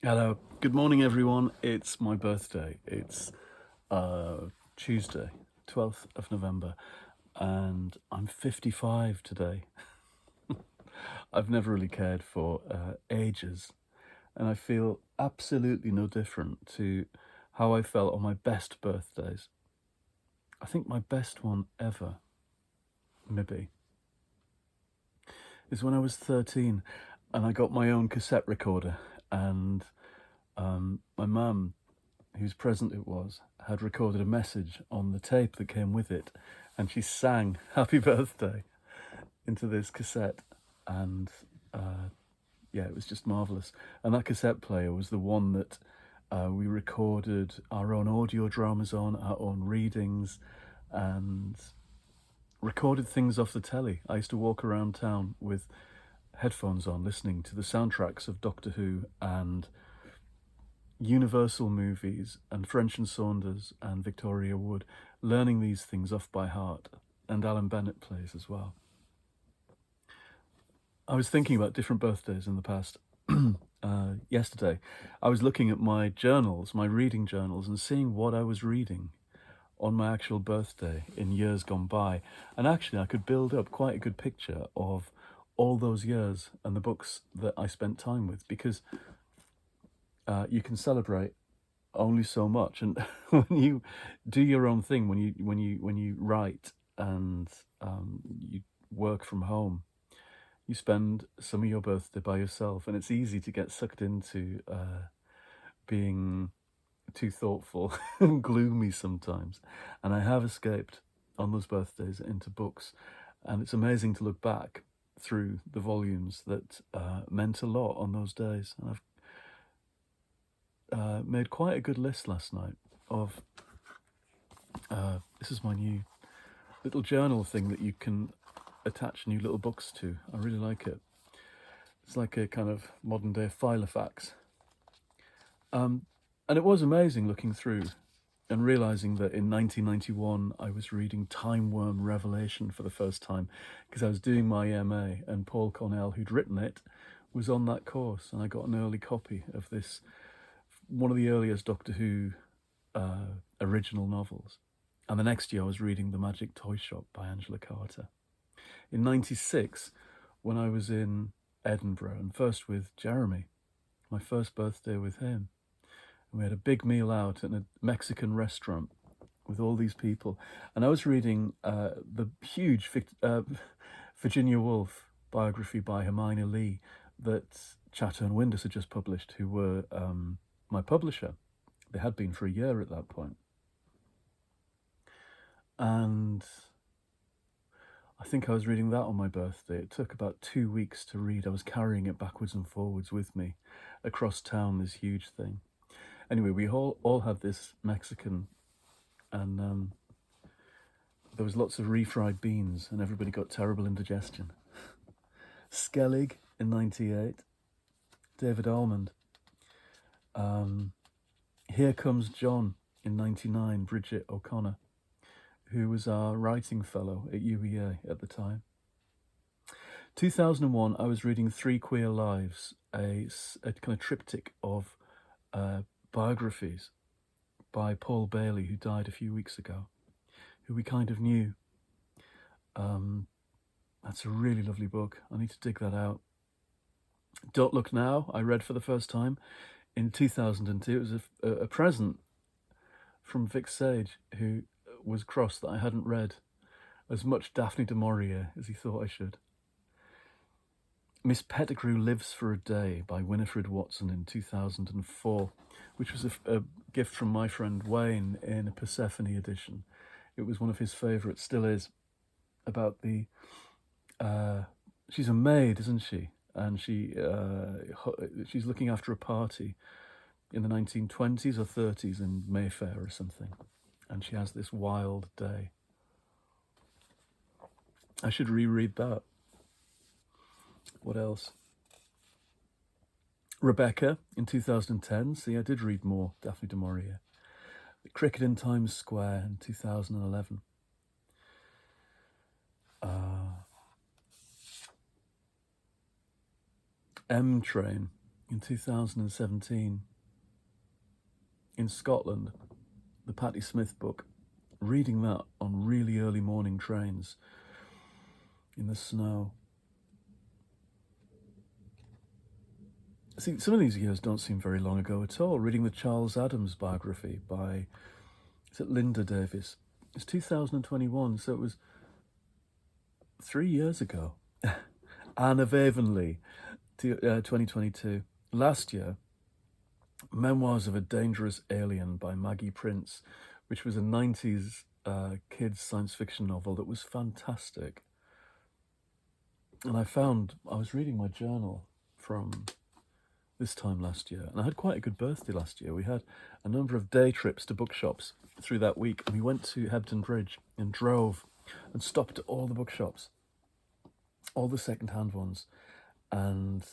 Hello, good morning everyone. It's my birthday. It's Tuesday, 12th of November, and I'm 55 today. I've never really cared for ages, and I feel absolutely no different to how I felt on my best birthdays. I think my best one ever, maybe, is when I was 13 and I got my own cassette recorder, and my mum, whose present it was, had recorded a message on the tape that came with it, and she sang Happy Birthday into this cassette. And yeah, it was just marvellous. And that cassette player was the one that we recorded our own audio dramas on, our own readings, and recorded things off the telly. I used to walk around town with headphones on, listening to the soundtracks of Doctor Who and Universal movies and French and Saunders and Victoria Wood, learning these things off by heart, and Alan Bennett plays as well. I was thinking about different birthdays in the past. Yesterday, I was looking at my journals, my reading journals, and seeing what I was reading on my actual birthday in years gone by. And actually, I could build up quite a good picture of all those years and the books that I spent time with, because you can celebrate only so much. And when you do your own thing, when you write and you work from home, you spend some of your birthday by yourself, and it's easy to get sucked into being too thoughtful and gloomy sometimes. And I have escaped on those birthdays into books, and it's amazing to look back through the volumes that meant a lot on those days. And I've made quite a good list last night of this is my new little journal thing that you can attach new little books to. I really like it. It's like a kind of modern day Filofax. And it was amazing looking through and realizing that in 1991 I was reading Time Worm Revelation for the first time, because I was doing my MA and Paul Cornell, who'd written it, was on that course, and I got an early copy of this, one of the earliest Doctor Who original novels. And the next year I was reading The Magic Toy Shop by Angela Carter. In 96, when I was in Edinburgh, and first with Jeremy, my first birthday with him, and we had a big meal out at a Mexican restaurant with all these people, and I was reading the huge Virginia Woolf biography by Hermione Lee that Chatto and Windus had just published, who were my publisher. They had been for a year at that point. And I think I was reading that on my birthday. It took about 2 weeks to read. I was carrying it backwards and forwards with me across town, this huge thing. Anyway, we all had this Mexican, and there was lots of refried beans, and everybody got terrible indigestion. Skellig in 98, David Almond. Here Comes John in 99, Bridget O'Connor, who was our writing fellow at UEA at the time. 2001, I was reading Three Queer Lives, a kind of triptych of biographies by Paul Bailey, who died a few weeks ago, who we kind of knew. That's a really lovely book. I need to dig that out. Don't Look Now, I read for the first time in 2002. It was a present from Vic Sage, who was cross that I hadn't read as much Daphne du Maurier as he thought I should. Miss Pettigrew Lives for a Day by Winifred Watson in 2004, which was a gift from my friend Wayne in a Persephone edition. It was one of his favourites, still is, about the... she's a maid, isn't she? And she's looking after a party in the 1920s or 30s in Mayfair or something. And she has this wild day. I should reread that. What else? Rebecca in 2010. See, I did read more Daphne du Maurier. Cricket in Times Square in 2011. M Train in 2017 in Scotland, the Patti Smith book, reading that on really early morning trains in the snow. See, some of these years don't seem very long ago at all. Reading the Charles Addams biography by, is it Linda Davis? It's 2021, so it was 3 years ago. Anne of Avonlea, 2022. Last year, Memoirs of a Dangerous Alien by Maggie Prince, which was a 90s kids science fiction novel that was fantastic. And I was reading my journal from this time last year, and I had quite a good birthday last year. We had a number of day trips to bookshops through that week, and we went to Hebden Bridge and drove and stopped at all the bookshops, all the second-hand ones, and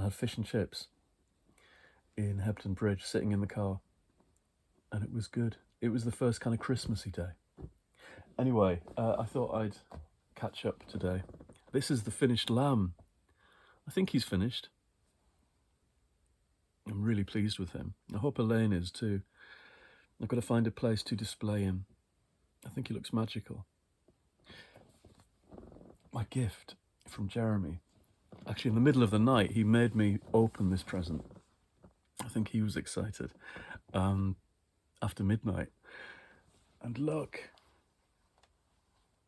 had fish and chips in Hebden Bridge, sitting in the car, and it was good. It was the first kind of Christmassy day. Anyway, I thought I'd catch up today. This is the finished lamb. I think he's finished. I'm really pleased with him. I hope Elaine is too. I've got to find a place to display him. I think he looks magical. My gift from Jeremy. Actually, in the middle of the night, he made me open this present. I think he was excited. After midnight. And look,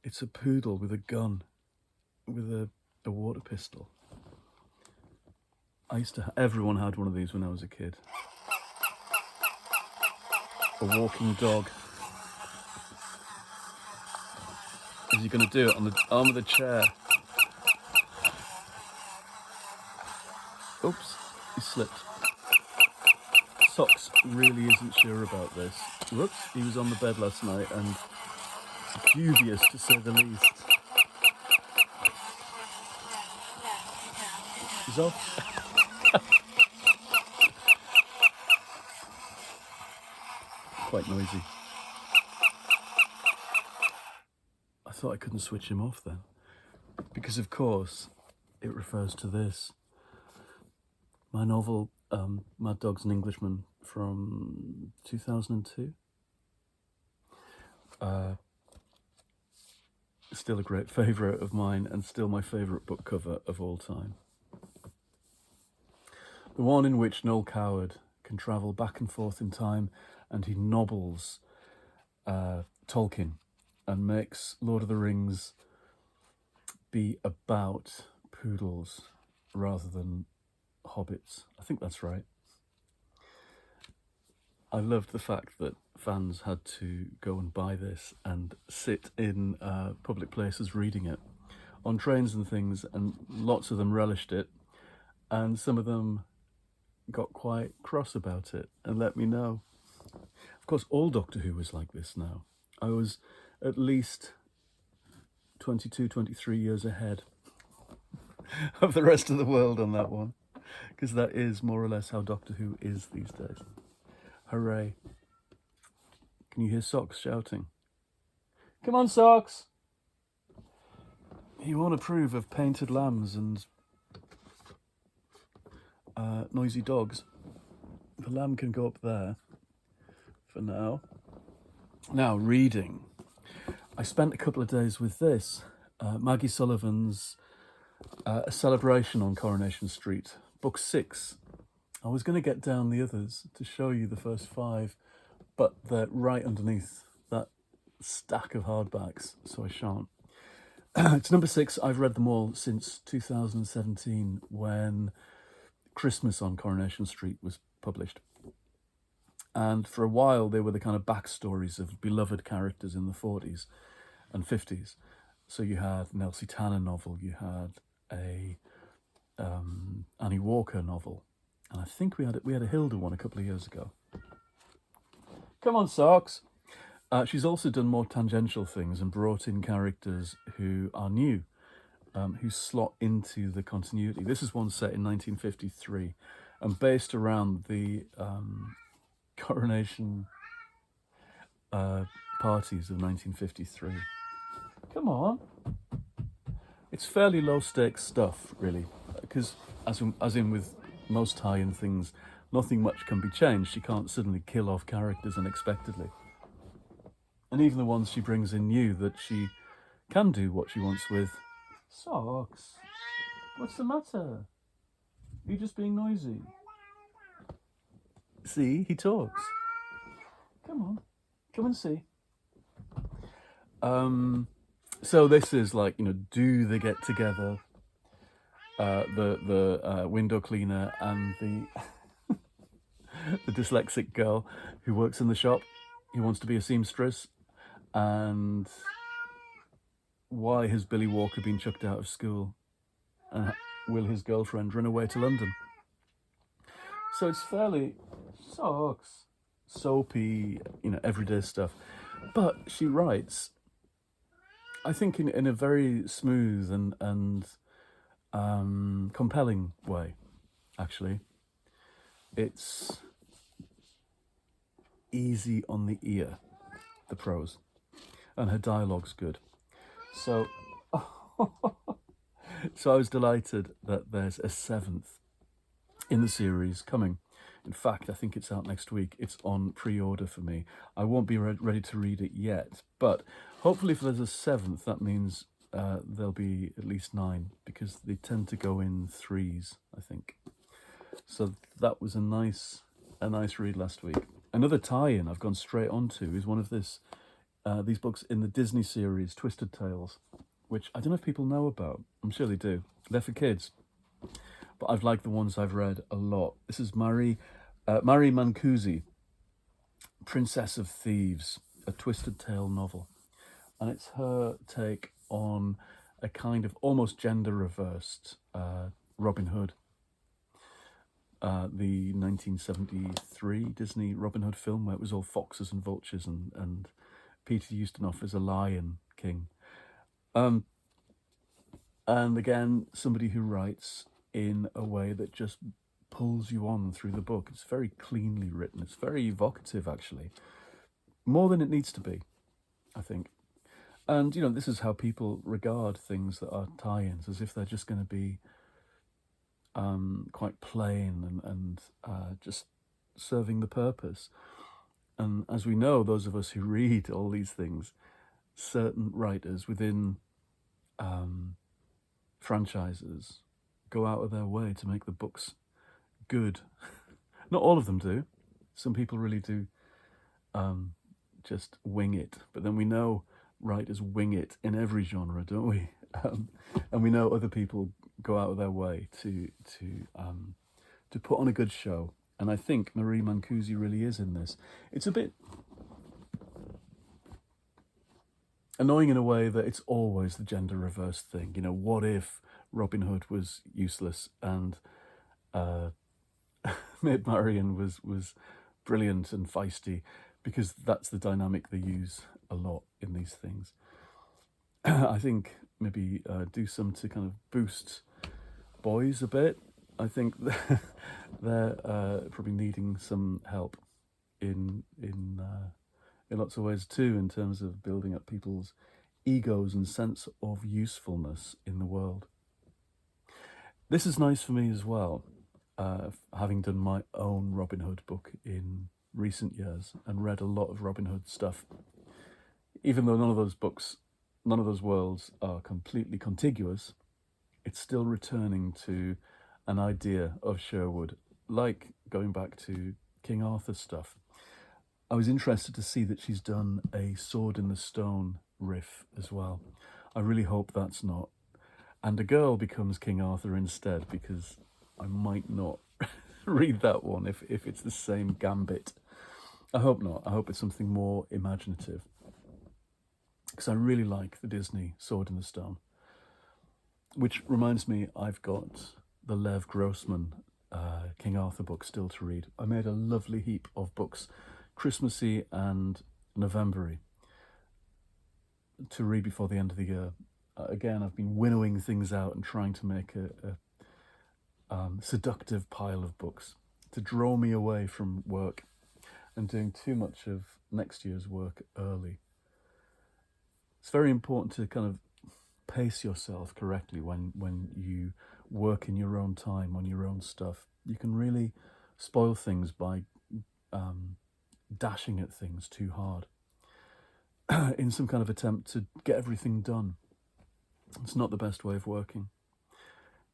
it's a poodle with a gun, with a water pistol. Everyone had one of these when I was a kid. A walking dog. Is he going to do it on the arm of the chair? Oops, he slipped. Socks really isn't sure about this. Whoops, he was on the bed last night and dubious to say the least. He's off. Quite noisy. I thought I couldn't switch him off then, because of course it refers to this. My novel, Mad Dog's an Englishman, from 2002. Still a great favourite of mine, and still my favourite book cover of all time. The one in which Noel Coward can travel back and forth in time, and he nobbles Tolkien and makes Lord of the Rings be about poodles rather than hobbits. I think that's right. I loved the fact that fans had to go and buy this and sit in public places reading it, on trains and things, and lots of them relished it, and some of them got quite cross about it and let me know. Of course, all Doctor Who is like this now. I was at least 22, 23 years ahead of the rest of the world on that one, because that is more or less how Doctor Who is these days. Hooray. Can you hear Socks shouting? Come on, Socks! He won't approve of painted lambs and noisy dogs. The lamb can go up there for now. Now, reading. I spent a couple of days with this. Maggie Sullivan's A Celebration on Coronation Street, book 6. I was going to get down the others to show you the first 5, but they're right underneath that stack of hardbacks, so I shan't. It's number 6. I've read them all since 2017, when Christmas on Coronation Street was published. And for a while, they were the kind of backstories of beloved characters in the 40s and 50s. So you had an Elsie Tanner novel, you had a Annie Walker novel, and I think we had a Hilda one a couple of years ago. Come on, Socks! She's also done more tangential things and brought in characters who are new, who slot into the continuity. This is one set in 1953 and based around the coronation parties of 1953. Come on. It's fairly low stakes stuff, really, because as in with most tie-in things, nothing much can be changed. She can't suddenly kill off characters unexpectedly. And even the ones she brings in new that she can do what she wants with. Socks, what's the matter? Are you just being noisy? See, he talks. Come on, come and see. So this is like, do they get together? The window cleaner and the dyslexic girl who works in the shop, who wants to be a seamstress, and why has Billy Walker been chucked out of school, and will his girlfriend run away to London? So it's fairly soapy, everyday stuff. But she writes, I think, in a very smooth and compelling way, actually. It's easy on the ear, the prose, and her dialogue's good. So, so I was delighted that there's a 7th in the series coming. In fact, I think it's out next week. It's on pre-order for me. I won't be ready to read it yet, but hopefully if there's a 7th, that means there'll be at least 9, because they tend to go in 3s, I think. So that was a nice read last week. Another tie-in I've gone straight onto is one of these books in the Disney series Twisted Tales, which I don't know if people know about. I'm sure they do. They're for kids, but I've liked the ones I've read a lot. This is Mari Mancusi, Princess of Thieves, a Twisted Tale novel. And it's her take on a kind of almost gender-reversed Robin Hood. The 1973 Disney Robin Hood film, where it was all foxes and vultures and Peter Ustinov as a lion king. And again, somebody who writes in a way that just pulls you on through the book. It's very cleanly written. It's very evocative, actually. More than it needs to be, I think. And, this is how people regard things that are tie-ins, as if they're just going to be quite plain and just serving the purpose. And as we know, those of us who read all these things, certain writers within franchises go out of their way to make the books good. Not all of them do. Some people really do just wing it. But then we know writers wing it in every genre, don't we? And we know other people go out of their way to put on a good show. And I think Mari Mancusi really is in this. It's a bit annoying in a way that it's always the gender reversed thing. What if Robin Hood was useless and Maid Marian was brilliant and feisty? Because that's the dynamic they use a lot in these things. I think maybe do some to kind of boost boys a bit. I think they're probably needing some help in lots of ways too, in terms of building up people's egos and sense of usefulness in the world. This is nice for me as well, having done my own Robin Hood book in recent years and read a lot of Robin Hood stuff. Even though none of those worlds are completely contiguous, it's still returning to an idea of Sherwood, like going back to King Arthur stuff. I was interested to see that she's done a Sword in the Stone riff as well. I really hope that's not. And a girl becomes King Arthur instead, because I might not read that one if it's the same gambit. I hope not. I hope it's something more imaginative. Because I really like the Disney Sword in the Stone. Which reminds me, I've got the Lev Grossman King Arthur book still to read. I made a lovely heap of books, Christmassy and November-y, to read before the end of the year. Again, I've been winnowing things out and trying to make a seductive pile of books to draw me away from work and doing too much of next year's work early. It's very important to kind of pace yourself correctly when you work in your own time on your own stuff. You can really spoil things by dashing at things too hard in some kind of attempt to get everything done. It's not the best way of working.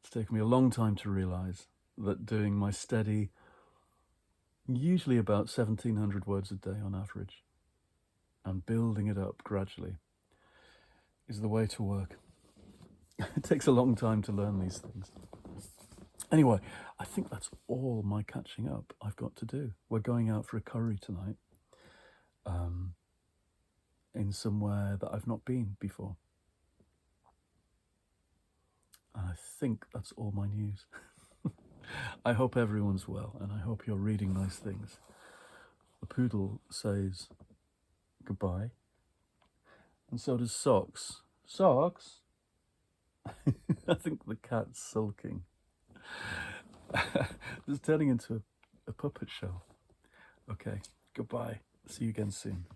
It's taken me a long time to realise that doing my steady, usually about 1,700 words a day on average, and building it up gradually is the way to work. It takes a long time to learn these things. Anyway, I think that's all my catching up I've got to do. We're going out for a curry tonight in somewhere that I've not been before. And I think that's all my news. I hope everyone's well, and I hope you're reading nice things. The poodle says goodbye, and so does Socks. Socks? I think the cat's sulking. This is turning into a puppet show. Okay, goodbye. See you again soon.